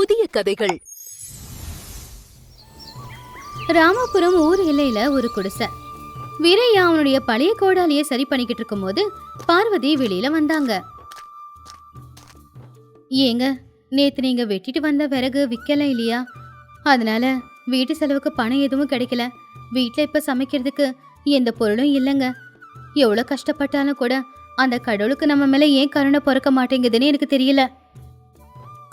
புதிய கதைகள். ராமபுரம் ஊர் எல்லையில ஒரு குடிசை. வீரையா அவனுடைய பழைய கோடாலியை சரி பண்ணிக்கிட்டு இருக்கும் போது பார்வதி வெளியில வந்தாங்க. ஏங்க, நேத்து நீங்க வெட்டிட்டு வந்த விறகு விற்கல இல்லையா? அதனால வீட்டு செலவுக்கு பணம் எதுவும் கிடைக்கல. வீட்டுல இப்ப சமைக்கிறதுக்கு எந்த பொருளும் இல்லைங்க. எவ்வளவு கஷ்டப்பட்டாலும் கூட அந்த கடவுளுக்கு நம்ம மேல ஏன் கருணை பொறுக்க மாட்டேங்குதுன்னு எனக்கு தெரியல.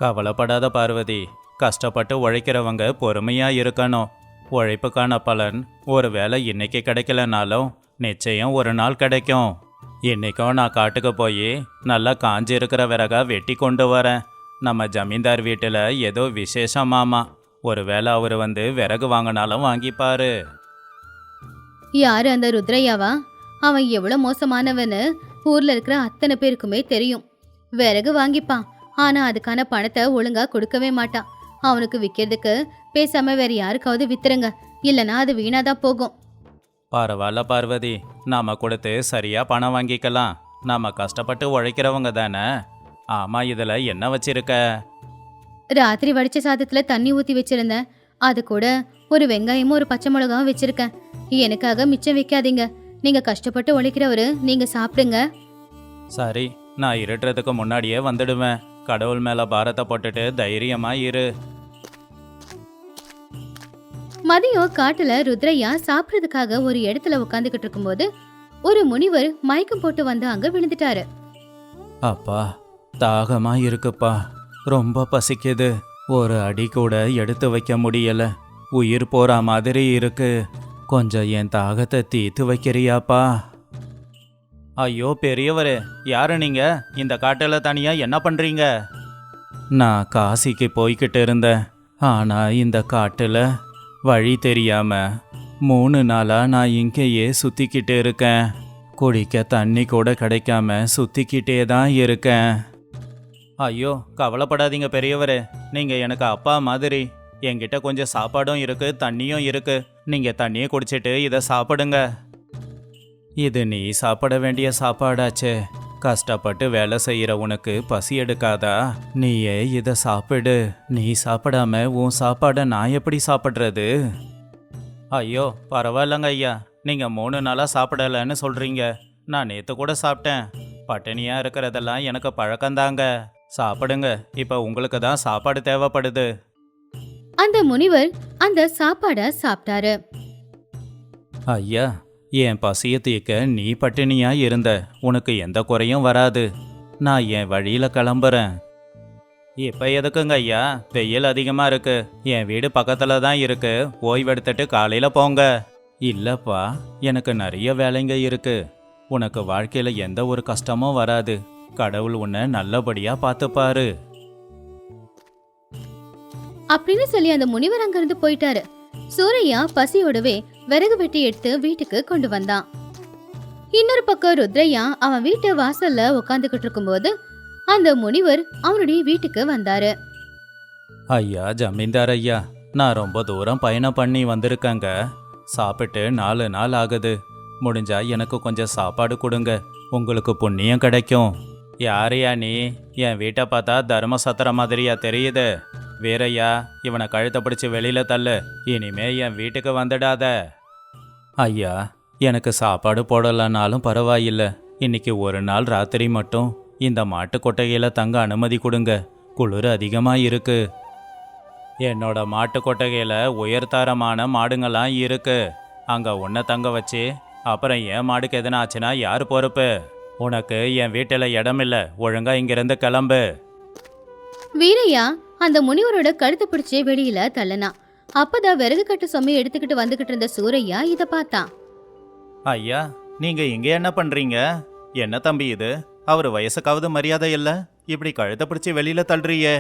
கவலைப்படாத பார்வதி, கஷ்டப்பட்டு உழைக்கிறவங்க பொறுமையா இருக்கணும். உழைப்புக்கான பலன் ஒரு வேளை இன்னைக்கு கிடைக்கலனாலும் நிச்சயம் ஒரு நாள் கிடைக்கும். இன்னைக்கும் நான் காட்டுக்கு போய் நல்லா காஞ்சி இருக்கிற விறகா வெட்டி கொண்டு வரேன். நம்ம ஜமீன்தார் வீட்டில் ஏதோ விசேஷமாமா. ஒருவேளை அவர் வந்து விறகு வாங்கினாலும் வாங்கிப்பாரு. யாரு அந்த ருத்ரையாவா? அவன் எவ்வளவு மோசமானவன்னு ஊர்ல இருக்கிற அத்தனை பேருக்குமே தெரியும். விறகு வாங்கிப்பான், ஆனா அதுக்கான பணத்தை ஒழுங்கா கொடுக்கவே மாட்டான். அவனுக்கு விற்கிறதுக்கு பேசாம வேற யாருக்காவது வித்துருங்க, இல்லைன்னா அது வீணாதான் போகும். பரவாயில்ல பார்வதி, நாம கொடுத்து சரியா பணம் வாங்கிக்கலாம். நாம கஷ்டப்பட்டு உழைக்கிறவங்க தானே. ஆமா, இதுல என்ன வச்சிருக்க? ராத்திரி வடிச்ச சாதத்துல தண்ணி ஊத்தி வச்சிருந்தேன். அது கூட ஒரு வெங்காயமும் ஒரு பச்சை மிளகாவும் வச்சிருக்கேன். எனக்காக மிச்சம் வைக்காதீங்க. நீங்க கஷ்டப்பட்டு உழைக்கிறவரு, நீங்க சாப்பிடுங்க. சரி, நான் இருட்டுறதுக்கு முன்னாடியே வந்துடுவேன். கடவுள் மேல பாரத்தை போட்டுட்டு தைரியமா இரு. மதியம் காட்டுல ருத்ரையா சாப்பிடுறதுக்காக ஒரு இடத்துல உட்காந்துக்கிட்டு இருக்கும்போது ஒரு முனிவர் மயக்கம் போட்டு வந்து அங்க விழுந்துட்டாரு. அப்பா, தாகமா இருக்குப்பா, ரொம்ப பசிக்குது. ஒரு அடி கூட எடுத்து வைக்க முடியல. உயிர் போற மாதிரி இருக்கு. கொஞ்சம் என் தாகத்தை தீர்த்து வைக்கிறியாப்பா? ஐயோ பெரியவரே, யாரு நீங்க? இந்த காட்டில் தனியா என்ன பண்றீங்க? நான் காசிக்கு போய்கிட்டு இருந்தேன். ஆனா இந்த காட்டுல வழி தெரியாம 3 நாளா நான் இங்கேயே சுத்திக்கிட்டு இருக்கேன். குடிக்க தண்ணி கூட கிடைக்காம சுத்திக்கிட்டே தான் இருக்கேன். ஐயோ கவலைப்படாதீங்க பெரியவரே, நீங்க எனக்கு அப்பா மாதிரி. என்கிட்ட கொஞ்சம் சாப்பாடும் இருக்கு, தண்ணியும் இருக்கு. நீங்க தண்ணியை குடிச்சிட்டு இதை சாப்பிடுங்க. இது நீ சாப்பிட வேண்டிய சாப்பாடாச்சே. கஷ்டப்பட்டு வேலை செய்யற உனக்கு பசி எடுக்காதா? நீயே இதை சாப்பிடு. நீ சாப்பிடாம உன் சாப்பாடை நான் எப்படி சாப்பிட்றது? ஐயோ பரவாயில்லங்க ஐயா, நீங்க 3 நாளா சாப்பிடலன்னு சொல்றீங்க. நான் நேத்து கூட சாப்பிட்டேன். பட்டினியா இருக்கிறதெல்லாம் எனக்கு பழக்கம்தாங்க. சாப்பிடுங்க, இப்ப உங்களுக்கு தான் சாப்பாடு தேவைப்படுது. அந்த முனிவர் அந்த சாப்பாட சாப்பிட்டாரு. ஐயா, என் பசியை தீர்க்க நீ பட்டினியா இருந்த. உனக்கு எந்த குறையும் வராது. நான் என் வழியில கிளம்புறேன். இப்ப எதுக்குங்க ஐயா? வெயில் அதிகமா இருக்கு. என் வீடு பக்கத்துல தான் இருக்கு. ஓய்வெடுத்துட்டு காலையில போங்க. இல்லப்பா, எனக்கு நிறைய வேலைங்க இருக்கு. உனக்கு வாழ்க்கையில எந்த ஒரு கஷ்டமும் வராது. கடவுள் உன்னை நல்லபடியா பார்த்துப்பாரு அப்படின்னு சொல்லி அந்த முனிவர் அங்கிருந்து போயிட்டாரு. சூரையா பசியோடவே விறகு வெட்டி எடுத்து வீட்டுக்கு கொண்டு வந்தான். இன்னொரு பக்கம் ருத்ரையா அவன் வீட்டு வாசல்ல உட்காந்துக்கிட்டு இருக்கும்போது அந்த முனிவர் அவனுடைய வீட்டுக்கு வந்தாரு. ஐயா ஜமீன்தார் ஐயா, நான் ரொம்ப தூரம் பயணம் பண்ணி வந்திருக்கேங்க. சாப்பிட்டு 4 நாள் ஆகுது. முடிஞ்சா எனக்கு கொஞ்சம் சாப்பாடு கொடுங்க. உங்களுக்கு புண்ணியம் கிடைக்கும். யாரையா நீ? என் வீட்டை பார்த்தா தர்ம சத்திர மாதிரியா தெரியுது? வீரையா, இவனை கழுத்தை பிடிச்சி வெளியில தள்ளு. இனிமே என் வீட்டுக்கு வந்துடாத. ஐயா, எனக்கு சாப்பாடு போடலனாலும் பரவாயில்ல. இன்னைக்கு ஒரு நாள் ராத்திரி மட்டும் இந்த மாட்டு கொட்டகையில தங்க அனுமதி கொடுங்க. குளிர் அதிகமா இருக்கு. என்னோட மாட்டு கொட்டகையில உயர்தரமான மாடுங்கள்லாம் இருக்கு. அங்க உன்னை தங்க வச்சு அப்புறம் என் மாடுக்கு எதனா ஆச்சுன்னா யார் பொறுப்பு? உனக்கு என் வீட்டில் இடம் இல்லை. ஒழுங்கா இங்கிருந்து கிளம்பு. வீரையா அந்த முனிவரோட கழுத்தை பிடிச்சி வெளியில தள்ளனா. அப்பதான் விறகு கட்டு சுமை எடுத்துக்கிட்டு வந்துகிட்டு இருந்த சூரையா இத பார்த்தான். ஐயா, நீங்க இங்க என்ன பண்றீங்க? என்ன தம்பி இது? அவர் வயசுக்காவது மரியாதை இல்ல? இப்படி கழுத்தை பிடிச்சி வெளியில தள்ளுறியே.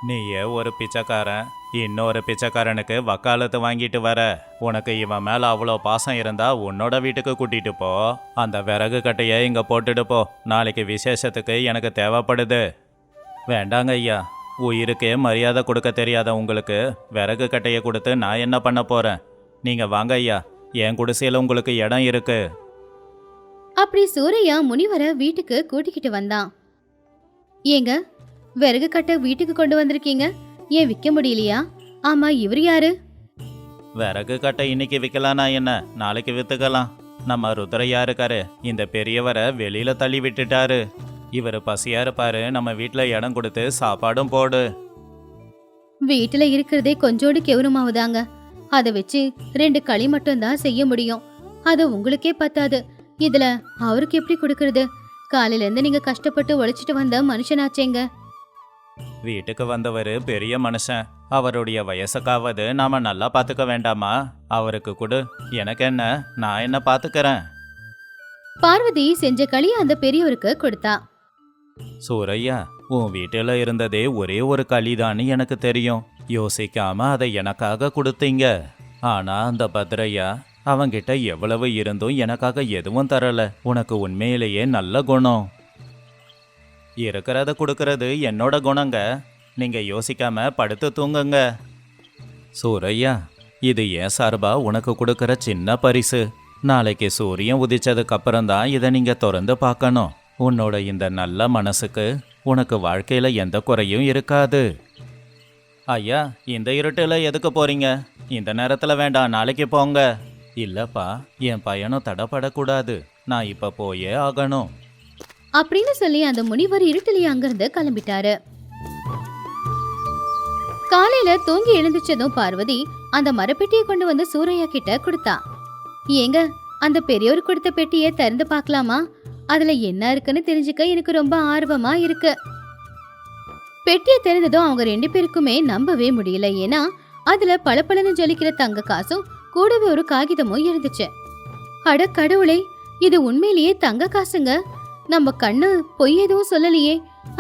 நீயே ஒரு பிச்சைக்காரன், இன்னொரு பிச்சைக்காரனுக்கு வக்காலத்து வாங்கிட்டு வர. உனக்கு இவன் மேல அவ்வளோ பாசம் இருந்தா உன்னோட வீட்டுக்கு கூட்டிட்டு போ. அந்த விறகு கட்டையை இங்க போட்டுட்டு போ. நாளைக்கு விசேஷத்துக்கு எனக்கு தேவைப்படுது. வேண்டாங்க ஐயா, உயிருக்கே மரியாதை கொடுக்க தெரியாத உங்களுக்கு விறகு கட்டையை கொடுத்து நான் என்ன பண்ண போறேன்? நீங்க வாங்க ஐயா, என் குடிசையில உங்களுக்கு இடம் இருக்கு. அப்படி சூரையா முனிவரை வீட்டுக்கு கூட்டிக்கிட்டு வந்தான். ஏங்க, விறகு கட்ட வீட்டுக்கு கொண்டு வந்திருக்கீங்க, ஏன் விற்க முடியலையா? ஆமா, இவர் யாரு? விறகு கட்டை இன்னைக்கு விற்கலானா என்ன, நாளைக்கு வித்துக்கலாம். நம்ம ருத்ரையா இருக்காரு, இந்த பெரியவரை வெளியில தள்ளி விட்டுட்டாரு. இவர் பசியா இருப்பாரு, நம்ம வீட்ல இடம் கொடுத்து சாப்பாடும் போடு. வீட்டுல இருக்கிறதே கொஞ்சோண்டு கெவுருமாவுதாங்க. அதை வச்சு 2 களி மட்டும்தான் செய்ய முடியும். அது உங்களுக்கே பத்தாது, இதுல அவருக்கு எப்படி கொடுக்கறது? காலையில இருந்து நீங்க கஷ்டப்பட்டு உழைச்சிட்டு வந்த மனுஷனாச்சேங்க. வீட்டுக்கு வந்தவர் பெரிய மனுஷன், அவருடைய வயசுக்காவது நாம நல்லா பாத்துக்க வேண்டாமா? அவருக்கு கொடு, எனக்கு என்ன, நான் என்ன பாத்துக்கிறேன். பார்வதி செஞ்ச களி அந்த பெரியவருக்கு கொடுத்தா. சூரையா, உன் வீட்டில் இருந்ததே ஒரே ஒரு களிதான்னு எனக்கு தெரியும். யோசிக்காம அதை எனக்காக கொடுத்தீங்க. ஆனா அந்த பத்ரையா, அவங்கிட்ட எவ்வளவு இருந்தும் எனக்காக எதுவும் தரல. உனக்கு உண்மையிலேயே நல்ல குணம். இருக்கிறத கொடுக்கறது என்னோட குணங்க. நீங்க யோசிக்காம படுத்து தூங்குங்க. சூரையா, இது ஏன் சார்பா உனக்கு கொடுக்கற சின்ன பரிசு. நாளைக்கு சூரியன் உதிச்சதுக்கு அப்புறம் தான் இதை நீங்க திறந்து பார்க்கணும். உன்னோட இந்த நல்ல மனசுக்கு உனக்கு வாழ்க்கையில எந்த குறையும் இருக்காது. ஐயா, இந்த இருட்டுல எதுக்கு போறீங்க? இந்த நேரத்துல வேண்டாம், நாளைக்கு போங்க. இல்லப்பா, என் பயணம் தடப்படக்கூடாது, நான் இப்ப போயே ஆகணும் அப்படின்னு சொல்லி அந்த முனிவர் இருட்டிலேயே அங்கிருந்து கிளம்பிட்டாரு. காலையில தூங்கி எழுந்துச்சதும் பார்வதி அந்த மரப்பெட்டியை கொண்டு வந்து சூரையா கிட்ட கொடுத்தா. ஏங்க, அந்த பெரியவர் கொடுத்த பெட்டியை திறந்து பார்க்கலாமா? அதுல என்ன இருக்குன்னு தெரிஞ்சுக்க எனக்கு ரொம்ப ஆர்வமா இருக்கு. பெட்டியை திறந்ததும் அவங்க 2 பேருக்குமே நம்பவே முடியல. ஏன்னா அதுல பளபளன்னு ஜொலிக்கிற தங்க காசும் கூடவே ஒரு காகிதமும் இருந்துச்சு. அட கடவுளே, இது உண்மையிலேயே தங்க காசுங்க. நம்ம கண்ணு பொய் எதுவும் சொல்லலையே.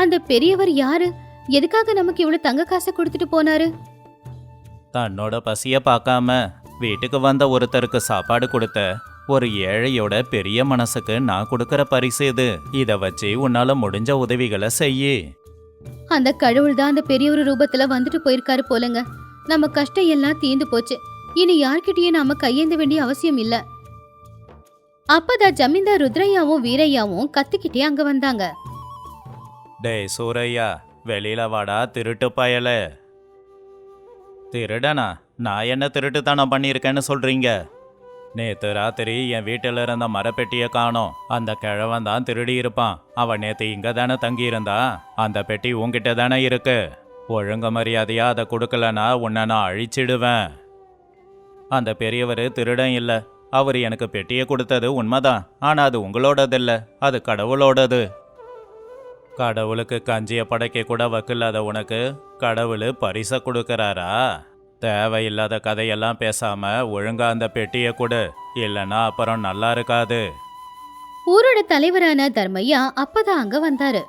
அந்த பெரியவர் யாரு? எதுக்காக நமக்கு இவ்வளவு தங்க காசை கொடுத்துட்டு போனாரு? தன்னோட பசிய பார்க்காம வீட்டுக்கு வந்த ஒருத்தருக்கு சாப்பாடு கொடுத்த ஒரு ஏழையோட பெரிய மனசுக்கு நான் கொடுக்கற பரிசு இது. இதை வச்சு உன்னால முடிஞ்ச உதவிகளை செய்யி. அந்த கடவுள் தான் அந்த பெரியவர் ரூபத்துல வந்துட்டு போயிருக்காரு போலங்க. நம்ம கஷ்டம் எல்லாம் தீர்ந்து போச்சு. இனி யார்கிட்டயும் நாம கையேந்த வேண்டிய அவசியம் இல்ல. அப்பதான் ஜமீன்தார் ருத்ரையாவும் வீரையாவும் கத்திக்கிட்டே அங்க வந்தாங்க. டேய் சூரையா, வெளியில வாடா திருட்டு பயல. திருடனா? நான் என்ன திருட்டுத்தனம் பண்ணியிருக்கேன்னு சொல்றீங்க? நேத்து ராத்திரி என் வீட்டில் இருந்த மரப்பெட்டியை காணோம். அந்த கிழவன் தான் திருடி இருப்பான். அவன் நேத்து இங்க தானே தங்கி இருந்தா. அந்த பெட்டி உன்கிட்ட தானே இருக்கு. ஒழுங்க மரியாதையா அதை கொடுக்கலனா உன்னை நான் அழிச்சிடுவேன். அந்த பெரியவர் திருடன் இல்லை. அவர் எனக்கு பெட்டியை கொடுத்தது உண்மைதான். ஆனா அது உங்களோடதில்ல, அது கடவுளோடது. கடவுளுக்கு கஞ்சியை படைக்க கூட வக்கில்லாத உனக்கு கடவுள் பரிசை கொடுக்கறாரா? தேவையில்லாத கதையெல்லாம் பேசாம ஒழுங்கா அந்த பெட்டியை கொடு, இல்லைன்னா அப்புறம் நல்லா இருக்காது. ஊரோட தலைவரான தர்மையா அப்பதான் அங்க வந்தாரு.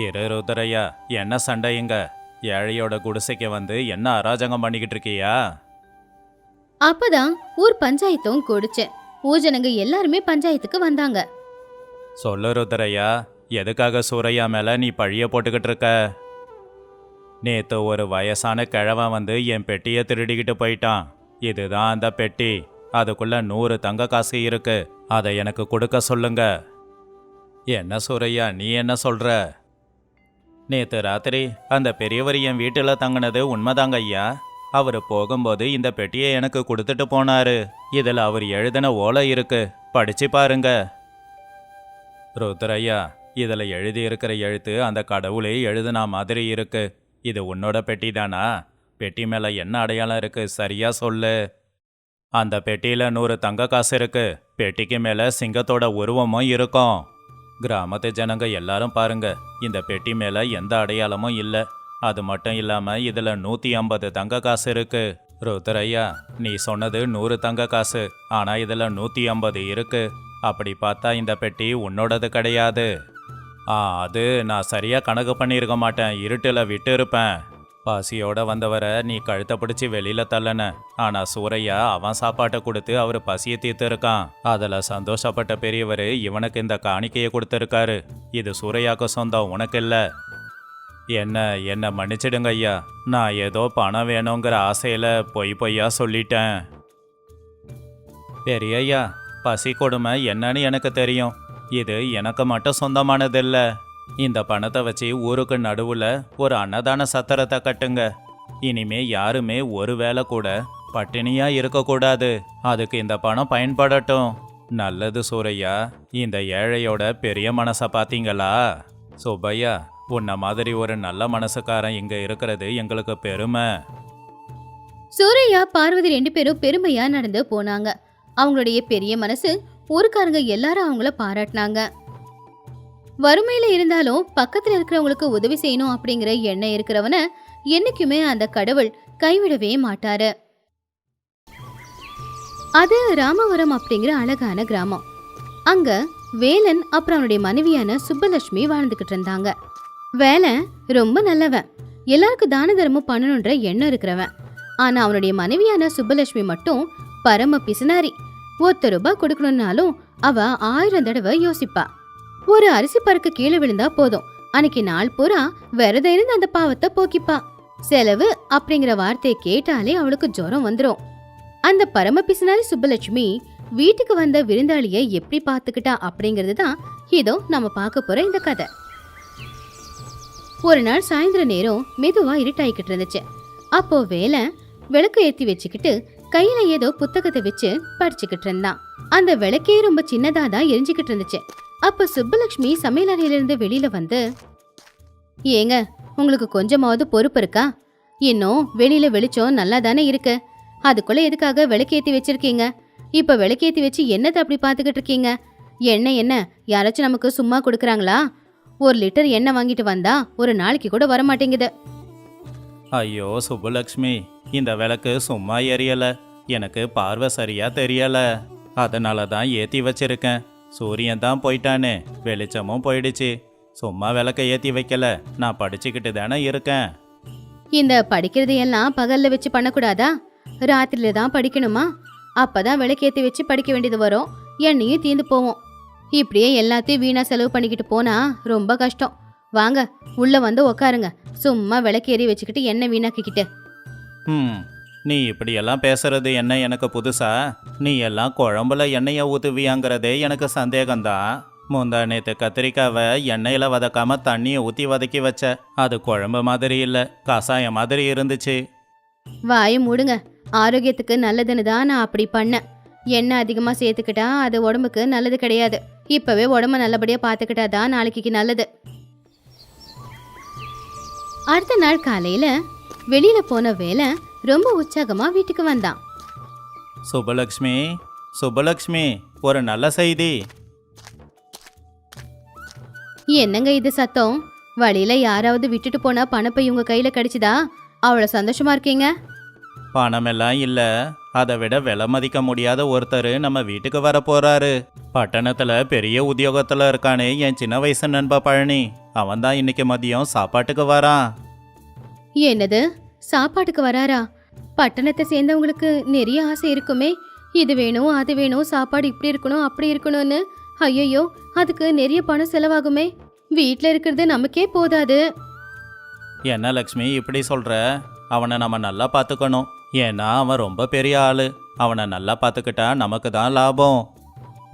இரு ருத்ரையா, என்ன சண்டையுங்க? ஏழையோட குடிசைக்கு வந்து என்ன அராஜகம் பண்ணிக்கிட்டு இருக்கியா? அப்பதான் ஊர் பஞ்சாயத்தும் கூடுச்சு. ஊஜனங்க எல்லாருமே பஞ்சாயத்துக்கு வந்தாங்க. சொல்லு ருத்ரையா, எதுக்காக சூரையா மேல நீ பழிய போட்டுக்கிட்டு இருக்க? நேத்து ஒரு வயசான கிழவன் வந்து என் பெட்டியை திருடிக்கிட்டு போயிட்டான். இதுதான் அந்த பெட்டி. அதுக்குள்ள 100 தங்க காசு இருக்கு. அதை எனக்கு கொடுக்க சொல்லுங்க. என்ன சூரையா, நீ என்ன சொல்ற? நேத்து ராத்திரி அந்த பெரியவர் என் வீட்டில் தங்கினது உண்மைதாங்க ஐயா. அவர் போகும்போது இந்த பெட்டியை எனக்கு கொடுத்துட்டு போனாரு. இதில் அவர் எழுதின ஓலை இருக்கு, படிச்சு பாருங்க. ருத்ரையா, இதில் எழுதி இருக்கிற எழுத்து அந்த கடவுளே எழுதுனா மாதிரி இருக்கு. இது உன்னோட பெட்டி தானா? பெட்டி மேல என்ன அடையாளம் இருக்கு, சரியா சொல்லு. அந்த பெட்டியில 100 தங்க காசு இருக்கு. பெட்டிக்கு மேல சிங்கத்தோட உருவமும் இருக்கும். கிராமத்து ஜனங்க எல்லாரும் பாருங்க, இந்த பெட்டி மேல எந்த அடையாளமும் இல்லை. அது மட்டும் இல்லாம இதுல 150 தங்க காசு இருக்கு. ருத்ரையா, நீ சொன்னது 100 தங்க காசு, ஆனா இதுல 150 இருக்கு. அப்படி பார்த்தா இந்த பெட்டி உன்னோடது கிடையாது. அது நான் சரியா கணக்கு பண்ணியிருக்க மாட்டேன், இருட்டுல விட்டு இருப்பேன். பசியோட வந்தவரை நீ கழுத்தை பிடிச்சி வெளியில தள்ளன. ஆனா சூரையா அவன் சாப்பாட்டை கொடுத்து அவர் பசியை தீர்த்து இருக்கான். அதுல சந்தோஷப்பட்ட பெரியவர் இவனுக்கு இந்த காணிக்கையை கொடுத்துருக்காரு. இது சூரையாக்கு சொந்தம், உனக்கு இல்ல. என்ன மன்னிச்சிடுங்க ஐயா. நான் ஏதோ பணம் வேணுங்கிற ஆசையில பொய்யா சொல்லிட்டேன். பெரியய்யா, பசி கொடுமை என்னன்னு எனக்கு தெரியும். இது எனக்கு மட்டும் சொந்தமானதில்ல. இந்த பணத்தை வச்சு ஊருக்கு நடுவுல ஒரு அன்னதான சத்திரத்தை கட்டுங்க. இனிமே யாருமே ஒரு வேளை கூட பட்டினியா இருக்கக்கூடாது. அதுக்கு இந்த பணம் பயன்படட்டும். நல்லது சூரையா, இந்த ஏழையோட பெரிய மனசை பாத்தீங்களா? சுப்பையா, உன்ன மாதிரி ஒரு நல்ல மனசுக்காரன் இங்க இருக்கிறது எங்களுக்கு பெருமை. சூரையா பார்வதி 2 பேரும் பெருமையா நடந்து போனாங்க. அவங்களுடைய பெரிய மனசு ஊருக்காரங்க எல்லாரும் அவங்கள பாராட்டினாங்க. வறுமையில இருந்தாலும் பக்கத்துல இருக்கிறவங்களுக்கு உதவி செய்யணும் அப்படிங்கிற எண்ணம் இருக்கிறவன என்னைக்குமே அந்த கடவுள் கைவிடவே மாட்டாரு. அது ராமவரம் அப்படிங்கிற அழகான கிராமம். அங்க வேலன் அப்புறம் அவனுடைய மனைவியான சுப்பலட்சுமி வாழ்ந்துகிட்டு இருந்தாங்க. வேலன் ரொம்ப நல்லவன், எல்லாருக்கும் தான தர்மம் பண்ணணுன்ற எண்ணம் இருக்கிறவன். ஆனா அவனுடைய மனைவியான சுப்பலட்சுமி மட்டும் பரம பிசுனாரி. ₹1 கொடுக்கணும்னாலும் அவ 1000 தடவை யோசிப்பா. ஒரு அரிசி பருக்க கீழே விழுந்தா போதும், அன்னைக்கு நாள் பூரா விரதம் இருந்து அந்த பாவத்தை போக்கிப்பா. செலவு அப்படிங்கிற வார்த்தையை கேட்டாலே அவளுக்கு ஜுரம் வந்துரும். அந்த பரம பிசுனாரி சுப்பலட்சுமி வீட்டுக்கு வந்த விருந்தாளிய எப்படி பாத்துக்கிட்டா அப்படிங்கிறது தான் இதோ நம்ம பார்க்க போற இந்த கதை. ஒரு நாள் சாயந்தர நேரம் மெதுவா இருட்டாயிக்கிட்டு இருந்துச்சு. அப்போ வேலை விளக்கு ஏத்தி வச்சுக்கிட்டு கையில ஏதோ புத்தகத்தை வச்சு படிச்சுக்கிட்டு இருந்தான். அந்த விளக்கே ரொம்ப சின்னதா தான் எரிஞ்சுக்கிட்டு இருந்துச்சு. அப்ப சுப்பலட்சுமி சமையலறையிலிருந்து வெளியில வந்து, ஏங்க, உங்களுக்கு கொஞ்சமாவது பொறுப்பு இருக்கா? இன்னும் வெளியில வெளிச்சம் நல்லா தானே இருக்கு, அதுக்குள்ள எதுக்காக விளக்கேத்தி வச்சிருக்கீங்க? இப்ப விளக்கேத்தி வச்சு என்னத்தை அப்படி பாத்துக்கிட்டு இருக்கீங்க? எண்ணெய் என்ன யாராச்சும் நமக்கு சும்மா கொடுக்கறாங்களா? 1 லிட்டர் எண்ணெய் வாங்கிட்டு வந்தா ஒரு நாளைக்கு கூட வர மாட்டேங்குது. ஐயோ சுப்புலக்ஷ்மி, இந்த விளக்கு சும்மா எரியல. எனக்கு பார்வை சரியா தெரியல, அதனால தான் ஏத்தி வச்சிருக்கேன். சூரியன் தான் போயிட்டானே, வெளிச்சமும் போயிடுச்சு. சும்மா விளக்க ஏத்தி வைக்கல, நான் படிச்சுக்கிட்டு தானே இருக்கேன். இந்த படிக்கிறது எல்லாம் பகல்ல வச்சு பண்ணக்கூடாதா? ராத்திரில தான் படிக்கணுமா? அப்பதான் விளக்கேத்தி வச்சு படிக்க வேண்டியது வரும், எண்ணெயும் தீந்து போவோம். இப்படியே எல்லாத்தையும் வீணா செலவு பண்ணிக்கிட்டு போனா ரொம்ப கஷ்டம். வாங்க உள்ள வந்து உக்காருங்க, சும்மா விளக்கேறி வச்சுக்கிட்டு எண்ணெய் வீணாக்கிக்கிட்டு. நீ இப்படியெல்லாம் பேசுறது என்ன எனக்கு புதுசா? நீ எல்லாம் குழம்புல எண்ணெயை ஊற்றுவியாங்கிறதே எனக்கு சந்தேகம்தான். முந்தா நேற்று கத்திரிக்காவை எண்ணெயில் வதக்காம தண்ணியை ஊற்றி வதக்கி வச்ச. அது குழம்பு மாதிரி இல்லை, கசாயம் மாதிரி இருந்துச்சு. வாயை மூடுங்க. ஆரோக்கியத்துக்கு நல்லதுன்னு தான் நான் அப்படி பண்ணேன். எண்ணெய் அதிகமாக சேர்த்துக்கிட்டா அது உடம்புக்கு நல்லது கிடையாது. இப்பவே உடம்ப நல்லபடியாக பார்த்துக்கிட்டா தான் நாளைக்கு நல்லது. அடுத்த நாள் காலையில வெளியில போன வேலை ரொம்ப உற்சாகமா வீட்டுக்கு வந்தான். சுப்பலக்ஷ்மி, சுப்பலக்ஷ்மி, ஒரு நல்ல செய்தி. என்னங்க இது சத்தம்? வழியில யாராவது விட்டுட்டு போனா பணப்பை உங்க கையில கிடைச்சுதா? அவ்வளவு சந்தோஷமா இருக்கீங்க? பணமெல்லாம் இல்ல, அதை விட விலை மதிக்க முடியாத ஒருத்தர் நம்ம வீட்டுக்கு வர போறாரு. பட்டணத்துல பெரிய உத்தியோகத்துல இருக்கானே என் சின்ன வயசு நண்பா பழனி, அவன் தான் இன்னைக்கு மதியம் சாப்பாட்டுக்கு வரான். என்னது, சாப்பாட்டுக்கு வராரா? பட்டணத்தை சேர்ந்தவங்களுக்கு நிறைய ஆசை இருக்குமே, இது வேணும் அது வேணும், சாப்பாடு இப்படி இருக்கணும் அப்படி இருக்கணும்னு. ஐயோ, அதுக்கு நிறைய பணம் செலவாகுமே. வீட்டில் இருக்கிறது நமக்கே போதாது. என்ன லக்ஷ்மி இப்படி சொல்ற? அவனை நம்ம நல்லா பார்த்துக்கணும். ஏன்னா அவன் ரொம்ப பெரிய ஆளு. அவனை நல்லா பார்த்துக்கிட்டா நமக்கு தான் லாபம்.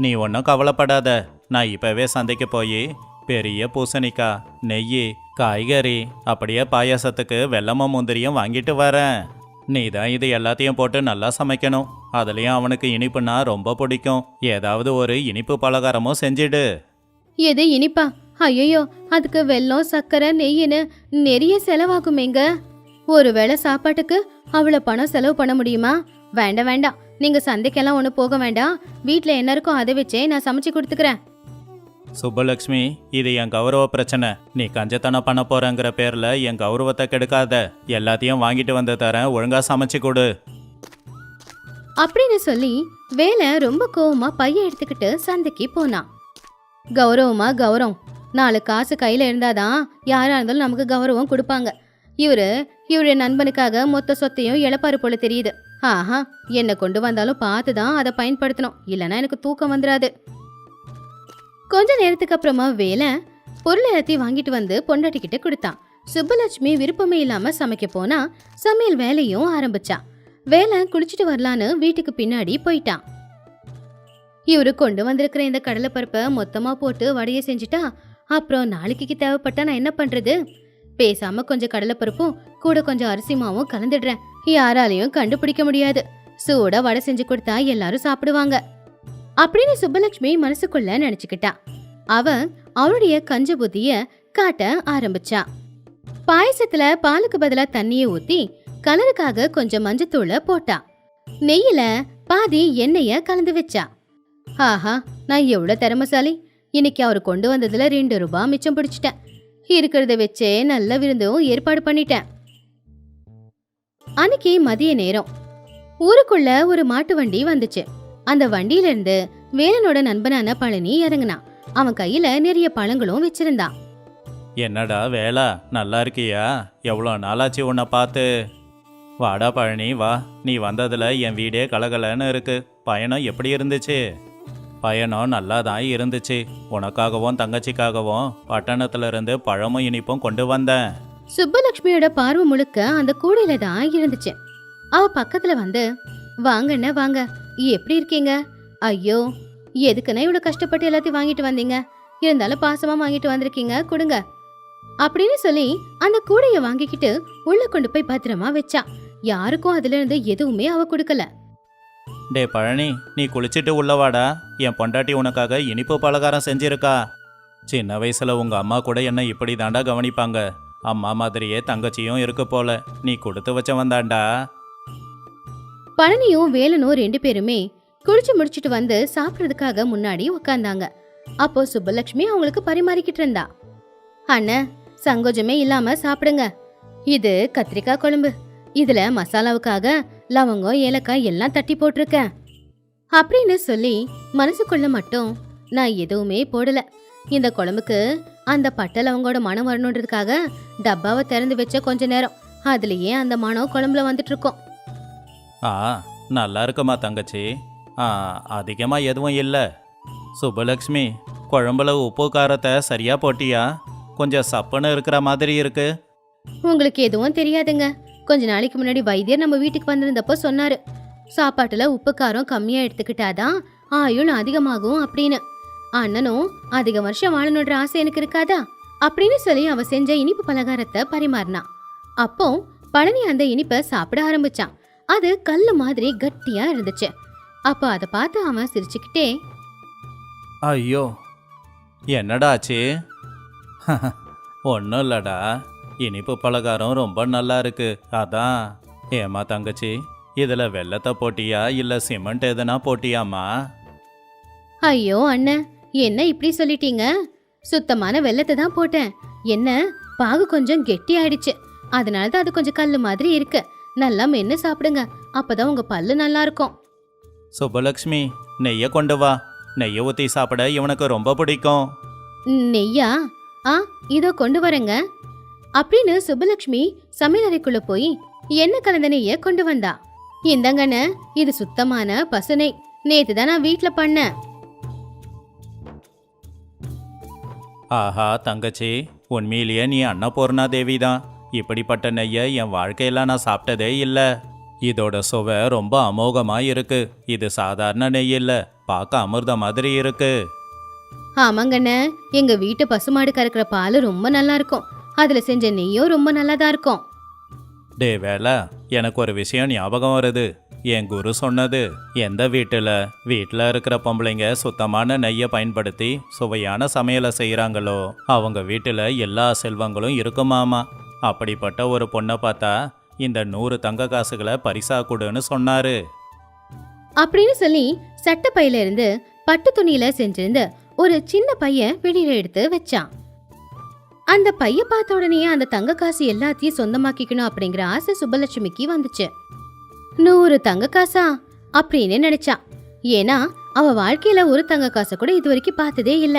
நீ ஒன்றும் கவலைப்படாத. நான் இப்பவே சந்தைக்கு போய் பெரிய பூசணிக்காய், நெய், காய்கறி, அப்படியே பாயாசத்துக்கு வெல்லமும் முந்திரியும் வாங்கிட்டு வரேன். நீ தான் இது எல்லாத்தையும் போட்டு நல்லா சமைக்கணும். அதுலேயும் அவனுக்கு இனிப்புனா ரொம்ப பிடிக்கும். ஏதாவது ஒரு இனிப்பு பலகாரமும் செஞ்சிடு. எது இனிப்பா? ஐயோ, அதுக்கு வெல்லம் சர்க்கரை நெய்ன்னு நிறைய செலவாகுமேங்க. ஒருவேளை சாப்பாட்டுக்கு அவ்வளோ பணம் செலவு பண்ண முடியுமா? வேண்டாம் வேண்டாம், நீங்க சந்தைக்கெல்லாம் ஒன்று போக வேண்டாம். வீட்டில் என்ன இருக்கோ அதை வச்சே நான் சமைச்சு கொடுத்துக்கிறேன். சுப்பலக்ஷ்மி, இது என் கௌரவ பிரச்சனை. நீ கஞ்சத்தனம் பண்ண போறங்கிற பேர்ல என் கௌரவத்தை கெடுக்காத. எல்லாத்தையும் வாங்கிட்டு வந்து தரேன், ஒழுங்கா சமைச்சு கொடு அப்படின்னு சொல்லி வேலை ரொம்ப கோவமா பைய எடுத்துக்கிட்டு சந்தைக்கு போனான். கௌரவமா கௌரவம், 4 காசு கையில இருந்தாதான் யாரா இருந்தாலும் நமக்கு கௌரவம் கொடுப்பாங்க. இவருடைய நண்பனுக்காக மொத்த சொத்தையும் இழப்பாரு போல தெரியுது. ஆஹா, என்ன கொண்டு வந்தாலும் பார்த்துதான் அதை பயன்படுத்தணும், இல்லைன்னா எனக்கு தூக்கம் வந்துடாது. கொஞ்ச நேரத்துக்கு அப்புறமா வேலை பொருள் எல்லாத்தையும் வாங்கிட்டு வந்து பொண்டாட்டிக்கிட்ட கொடுத்தான். சுப்பலட்சுமி விருப்பமே இல்லாம சமைக்க போனா சமையல் வேலையும் ஆரம்பிச்சா. வேலை குளிச்சுட்டு வரலான்னு வீட்டுக்கு பின்னாடி போயிட்டான். இவரு கொண்டு வந்திருக்கிற இந்த கடலைப்பருப்பை மொத்தமா போட்டு வடையை செஞ்சுட்டா அப்புறம் நாளைக்கு தேவைப்பட்டா நான் என்ன பண்றது? பேசாம கொஞ்சம் கடலைப்பருப்பும் கூட கொஞ்சம் அரிசி மாவும் கலந்துடுறேன். யாராலையும் கண்டுபிடிக்க முடியாது. சூடா வடை செஞ்சு கொடுத்தா எல்லாரும் சாப்பிடுவாங்க அப்படின்னு சுப்பலட்சுமி மனசுக்குள்ள நினைச்சுக்கிட்டா. அவ அவளுடைய கஞ்ச புத்திய காட்ட ஆரம்பிச்சா. பாயசத்துல பாலுக்கு பதிலா தண்ணிய ஊத்தி கலருக்காக கொஞ்சம் மஞ்சத்தூள போட்டா. நெய்யில பாதி எண்ணெய கலந்து வச்சா. ஆஹா, நான் எவ்வளவு திறமசாலி! இன்னைக்கு அவர் கொண்டு வந்ததுல 2 ரூபாய் மிச்சம் பிடிச்சிட்டேன். இருக்கிறத வச்சே நல்ல விருந்தும் ஏற்பாடு பண்ணிட்டேன். அன்னைக்கு மதிய நேரம் ஊருக்குள்ள ஒரு மாட்டு வண்டி வந்துச்சு. அந்த வண்டியில இருந்து வேலனோட நண்பனான பழனி இறங்குனான். அவன் கையில நிறைய பழங்களும் வச்சிருந்தான். என்னடா வேலா, நல்லா இருக்கியா? எவ்வளோ நாளாச்சு உன்னை பார்த்து. வாடா பழனி வா, நீ வந்ததில் என் வீடே கலகலன்னு இருக்கு. பயணம் எப்படி இருந்துச்சு? பயணம் நல்லா தான் இருந்துச்சு. உனக்காகவும் தங்கச்சிக்காகவும் பட்டணத்துல இருந்து பழமும் இனிப்பும் கொண்டு வந்தேன். சுப்பலட்சுமியோட பார்வை முழுக்க அந்த கூடையில தான் இருந்துச்சு. அவ பக்கத்துல வந்து, வாங்கண்ண வாங்க, எப்படி இருக்கீங்க? ஐயோ, எதுக்குன்னா இவ்வளவு கஷ்டப்பட்டு எல்லாத்தையும் வாங்கிட்டு வந்தீங்க? இருந்தாலும் பாசமா வாங்கிட்டு வந்திருக்கீங்க, கொடுங்க அப்படின்னு சொல்லி அந்த கூடைய வாங்கிக்கிட்டு உள்ள கொண்டு போய் பத்திரமா வச்சா. யாருக்கும் அதுல இருந்து எதுவுமே அவ கொடுக்கல. டே பழனி, நீ குளிச்சுட்டு உள்ளவாடா. என் பொண்டாட்டி உனக்காக இனிப்பு பலகாரம் செஞ்சிருக்கா. சின்ன வயசுல உங்க அம்மா கூட என்ன இப்படி தாண்டா கவனிப்பாங்க. அம்மா மாதிரியே தங்கச்சியும் இருக்கு போல. நீ கொடுத்து வச்ச வந்தாண்டா. பழனியும் வேலனும் 2 பேருமே குளிச்சு முடிச்சிட்டு வந்து சாப்பிட்றதுக்காக முன்னாடி உட்கார்ந்தாங்க. அப்போ சுப்பலட்சுமி அவங்களுக்கு பரிமாறிக்கிட்டு இருந்தா. அண்ணன், சங்கோஜமே இல்லாம சாப்பிடுங்க. இது கத்திரிக்காய் குழம்பு. இதுல மசாலாவுக்காக லவங்கம் ஏலக்காய் எல்லாம் தட்டி போட்டிருக்கேன் அப்படின்னு சொல்லி மனசுக்குள்ள மட்டும் நான் எதுவுமே போடல. இந்த குழம்புக்கு அந்த பட்டை லவங்கோட மனம் வரணுன்றதுக்காக டப்பாவை திறந்து வச்ச கொஞ்ச நேரம் அதுலயே அந்த மனம் குழம்புல வந்துட்டு இருக்கோம். நல்லா இருக்குமா தங்கச்சி? அதிகமா எதுவும் இல்லை. சுப்பலக்ஷ்மி, குழம்புல உப்பு காரத்தை சரியா போட்டியா? கொஞ்சம் சப்புன்னு இருக்கிற மாதிரி இருக்கு. உங்களுக்கு எதுவும் தெரியாதுங்க. கொஞ்ச நாளைக்கு முன்னாடி வைத்தியர் நம்ம வீட்டுக்கு வந்திருந்தப்போ சொன்னாரு, சாப்பாட்டுல உப்பு காரம் கம்மியா எடுத்துக்கிட்டாதான் ஆயுள் அதிகமாகும் அப்படின்னு. அண்ணனும் அதிக வருஷம் வாழணுன்ற ஆசை எனக்கு இருக்காதா அப்படின்னு சொல்லி அவ செஞ்ச இனிப்பு பலகாரத்தை பரிமாறினா. அப்போ பழனி அந்த இனிப்பை சாப்பிட ஆரம்பிச்சான். அது கல்லு மாதிரி கட்டியா இருந்துச்சு. அப்போ அதை பார்த்து அவன் சிரிச்சுக்கிட்டே, ஐயோ என்னடாச்சு? ஒன்றும் இல்லடா, இனிப்பு பலகாரம் ரொம்ப நல்லா இருக்கு, அதான். ஏமா தங்கச்சி, இதுல வெல்லத்தை போட்டியா இல்ல சிமெண்ட் எதுனா போட்டியாமா? ஐயோ அண்ணன், என்ன இப்படி சொல்லிட்டீங்க? சுத்தமான வெல்லத்தை தான் போட்டேன். என்ன பாகு கொஞ்சம் கெட்டி ஆயிடுச்சு, அதனாலதான் அது கொஞ்சம் கல்லு மாதிரி இருக்கு. நல்லா மென்னு சாப்பிடுங்க, அப்பதான் உங்க பல்லு நல்லா இருக்கும். சுப்பலக்ஷ்மி, நெய்ய கொண்டு வா. நெய்ய ஊத்தி சாப்பிட இவனுக்கு ரொம்ப பிடிக்கும். நெய்யா? இதோ கொண்டு வரேங்க அப்படின்னு சுப்பலட்சுமி சமையலறைக்குள்ள போய் எண்ணெய் கலந்த நெய்ய கொண்டு வந்தா. இந்தங்கண்ண, இது சுத்தமான பசு நெய். நேத்து தான் நான் வீட்டுல பண்ணேன். ஆஹா தங்கச்சி, உண்மையிலேயே நீ அன்னபூர்ணா தேவி தான். இப்படிப்பட்ட நெய்யை என் வாழ்க்கையில நான் சாப்பிட்டதே இல்லை. இதோட சுவை ரொம்ப அமோகமா இருக்கு. இது சாதாரண நெய் இல்ல, பார்க்க அமிர்த மாதிரி இருக்கு. ஆமாங்கண்ண, எங்க வீட்டு பசுமாடு கறக்கிற பால் ரொம்ப நல்லா இருக்கும். அதுல செஞ்ச நெய்யும் ரொம்ப நல்லா தான் இருக்கும். டே வேலை, எனக்கு ஒரு விஷயம் ஞாபகம் வருது. என் குரு சொன்னது, எந்த வீட்டில் இருக்கிற பொம்பளைங்க சுத்தமான நெய்யை பயன்படுத்தி சுவையான சமையலை செய்கிறாங்களோ அவங்க வீட்டில் எல்லா செல்வங்களும் இருக்குமாமா. அப்படிப்பட்ட ஒரு பொண்ணை பார்த்தா இந்த 100 தங்க காசுகளை பரிசா கொடுன்னு சொன்னாரு. அப்படின்னு சொல்லி சட்ட பையில இருந்து பட்டு துணியில செஞ்சிருந்த ஒரு சின்ன பைய வெளியில எடுத்து வச்சான். அந்த பைய பார்த்த உடனே அந்த தங்க காசு எல்லாத்தையும் சொந்தமாக்கிக்கணும் அப்படிங்கிற ஆசை சுப்பலட்சுமிக்கு வந்துச்சு. 100 தங்க காசா அப்படின்னு நினைச்சா. ஏன்னா அவ வாழ்க்கையில ஒரு தங்க காசை கூட இது வரைக்கும் பார்த்ததே இல்ல.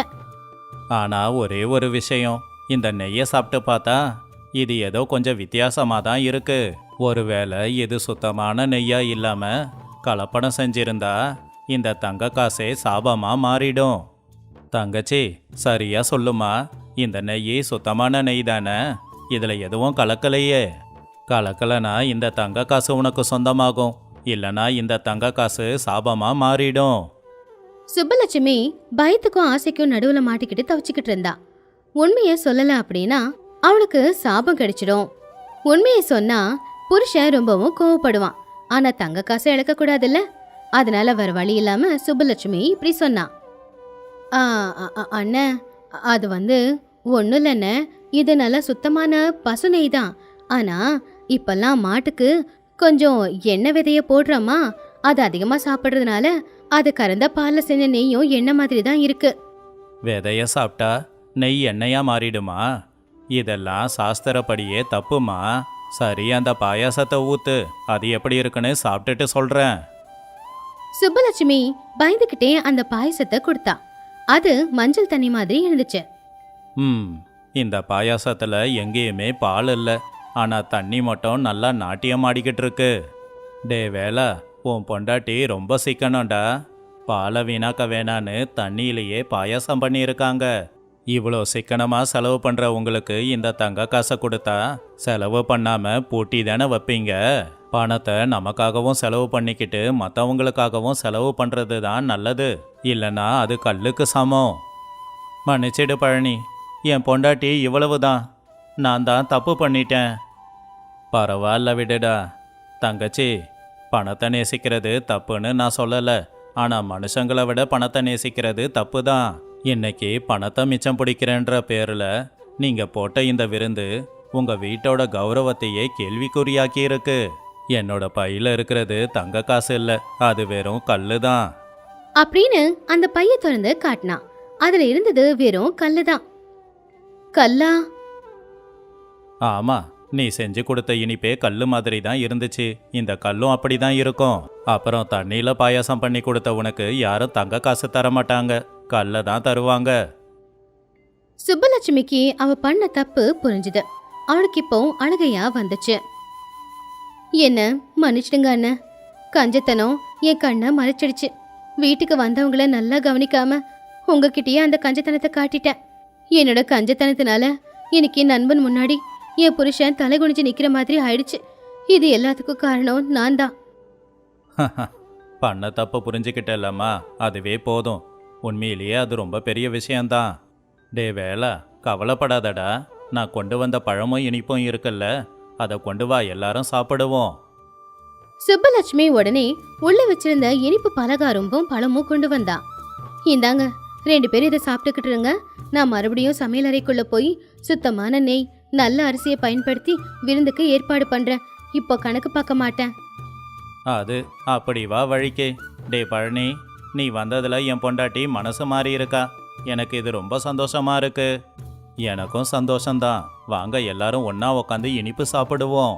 ஆனா ஒரே ஒரு விஷயம், இந்த நெய்யை சாப்பிட்டு பார்த்தா இது ஏதோ கொஞ்சம் வித்தியாசமா தான் இருக்கு. ஒருவேளை இது சுத்தமான நெய்யா இல்லாம கலப்படம் செஞ்சிருந்தா இந்த தங்க காசே சாபமா மாறிடும். தங்கச்சி, சரியா சொல்லுமா, இந்த நெய் சுத்தமான நெய் தானே? இதுல எதுவும் கலக்கலையே. கலக்கலனா இந்த தங்க காசு உனக்கு சொந்தமாகும், இல்லனா இந்த தங்க காசு சாபமா மாறிடும். சுப்பலட்சுமி பயத்துக்கும் ஆசைக்கும் நடுவுல மாட்டிக்கிட்டு தவிச்சுக்கிட்டு இருந்தா. உண்மைய சொல்லல அப்படின்னா அவளுக்கு சாபம் கிடைச்சிடும். உண்மைய சொன்னா புருஷன் ரொம்பவும் கோவப்படுவான். ஆனா தங்க காசை இழக்க கூடாதுல்ல. அதனால வேற வழி இல்லாம சுப்புலட்சுமி இப்படி சொன்னா. அண்ணே, அது ஒன்றும் இல்லைண்ணே, இது நல்லா சுத்தமான பசு நெய் தான். ஆனா இப்பெல்லாம் மாட்டுக்கு கொஞ்சம் எண்ணெய் விதைய போடுறோமா, அது அதிகமா சாப்பிட்றதுனால அது கறந்த பால்ல செஞ்ச நெய்யும் எண்ணெய் மாதிரி தான் இருக்கு. விதைய சாப்பிட்டா நெய் எண்ணெயா மாறிடுமா? இதெல்லாம் சாஸ்திரப்படியே தப்புமா. சரி, அந்த பாயாசத்தை ஊத்து, அது எப்படி இருக்குன்னு சாப்பிட்டுட்டு சொல்றேன். சுப்புலட்சுமி பயந்துகிட்டே அந்த பாயசத்தை கொடுத்தா. அது மஞ்சள் தண்ணி மாதிரி இருந்துச்சு. இந்த பாயாசத்துல எங்கேயுமே பால் இல்லை, ஆனா தண்ணி மட்டும் நல்லா நாட்டியம் ஆடிக்கிட்டு இருக்கு. டே வேலா, உன் பொண்டாட்டி ரொம்ப சிக்கனம்டா. பாலை வீணாக்க வேணான்னு தண்ணியிலேயே பாயாசம் பண்ணியிருக்காங்க. இவ்வளோ சிக்கனமா செலவு பண்ற உங்களுக்கு இந்த தங்க காசை கொடுத்தா செலவு பண்ணாம பூட்டி தானே வைப்பீங்க. பணத்தை நமக்காகவும் செலவு பண்ணிக்கிட்டு மற்றவங்களுக்காகவும் செலவு பண்றது தான் நல்லது. இல்லைன்னா அது கல்லுக்கு சமம். மன்னிச்சிடு பழனி, என் பொண்டாட்டி இவ்வளவுதான். நான் தான் தப்பு பண்ணிட்டேன். பரவாயில்ல விடுடா தங்கச்சி. பணத்தை நேசிக்கிறது தப்புன்னு நான் சொல்லலை, ஆனால் மனுஷங்களை விட பணத்தை நேசிக்கிறது தப்பு தான். இன்னைக்கு பணத்தை மிச்சம் பிடிக்கிறேன்ற பேரில் நீங்கள் போட்ட இந்த விருந்து உங்கள் வீட்டோட கௌரவத்தையே கேள்விக்குறியாக்கி இருக்கு. என்னோட பையில இருக்கிறது தங்க காசு இல்லை, அது வெறும் கல்லு தான் அப்படின்னு அந்த பைய திறந்து காட்டினான். அதுல இருந்தது வெறும் கல்லு தான். கல்லா? ஆமா, நீ செஞ்சு கொடுத்த இனிப்பே கல்லு மாதிரி தான் இருந்துச்சு. இந்த கல்லும் அப்படி தான் இருக்கும். அப்புறம் தண்ணியில் பாயாசம் பண்ணி கொடுத்த உனக்கு யாரும் தங்க காசு தர மாட்டாங்க, கல்லை தான் தருவாங்க. சுப்புலட்சுமிக்கு அவ பண்ண தப்பு புரிஞ்சுது. அவளுக்கு இப்போ அழுகையா வந்துச்சு. என்ன மன்னிச்சிடுங்க அண்ணன், கஞ்சத்தனம் என் கண்ணை மறைச்சிடுச்சு. வீட்டுக்கு வந்தவங்கள நல்லா கவனிக்காம உங்ககிட்டயே அந்த கஞ்சத்தனத்தை காட்டிட்டேன். என்னோட கஞ்சத்தனத்தினால இன்னைக்கு நண்பன் முன்னாடி என் புருஷன் தலை குனிஞ்சு நிக்கிற மாதிரி ஆயிடுச்சு. இது எல்லாத்துக்கும் காரணம் நான் தான். பண்ண தப்பு புரிஞ்சுக்கிட்டல்லம்மா, அதுவே போதும். உண்மையிலேயே அது ரொம்ப பெரிய விஷயம்தான். டே வேலா, கவலைப்படாதடா. நான் கொண்டு வந்த பழமும் இனிப்பும் இருக்குல்ல, அதை கொண்டு வா, எல்லாரும் சாப்பிடுவோம். சுப்புலட்சுமி உடனே உள்ள வச்சிருந்த இனிப்பு பலகாரமும் பழமும் கொண்டு வந்தா. இந்தாங்க, 2 பேரும் இதை சாப்பிட்டுக்கிட்டு இருங்க. நான் மறுபடியும் சமையல் அறைக்குள்ள போய் சுத்தமான நெய் நல்ல அரிசியை பயன்படுத்தி விருந்துக்கு ஏற்பாடு பண்றேன். இப்போ கணக்கு பார்க்க மாட்டேன். அது அப்படி வா வழிக்கே. டே பழனி, நீ வந்ததுல என் பொண்டாட்டி மனசு மாறி இருக்கா. எனக்கு இது ரொம்ப சந்தோஷமா இருக்கு. எனக்கும் சந்தோஷம்தான். வாங்க எல்லாரும் ஒண்ணா உட்காந்து இனிப்பு சாப்பிடுவோம்.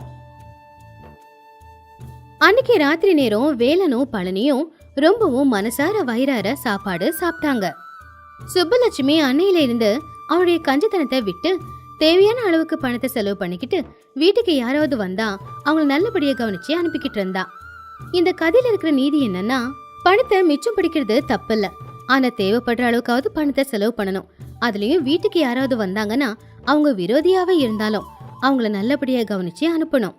அன்னைக்கு ராத்திரி நேரம் வேலனும் பழனியும் ரொம்பவும் மனசார வயிறார சாப்பாடு சாப்பிட்டாங்க. சுப்புலட்சுமி அன்னையில இருந்து அவளுடைய கஞ்சத்தனத்தை விட்டு தேவையான அளவுக்கு பணத்தை செலவு பண்ணிக்கிட்டு வீட்டுக்கு யாராவது வந்தா அவங்களை நல்லபடியா கவனிச்சு அனுப்பிக்கிட்டு இருந்தா. இந்த கதையில இருக்கிற நீதி என்னன்னா, பணத்தை மிச்சம் பிடிக்கிறது தப்பில்ல, ஆனா தேவைப்படுற அளவுக்காவது பணத்தை செலவு பண்ணணும். அதுலயும் வீட்டுக்கு யாராவது வந்தாங்கன்னா அவங்க விரோதியாவே இருந்தாலும் அவங்கள நல்லபடியா கவனிச்சு அனுப்பணும்.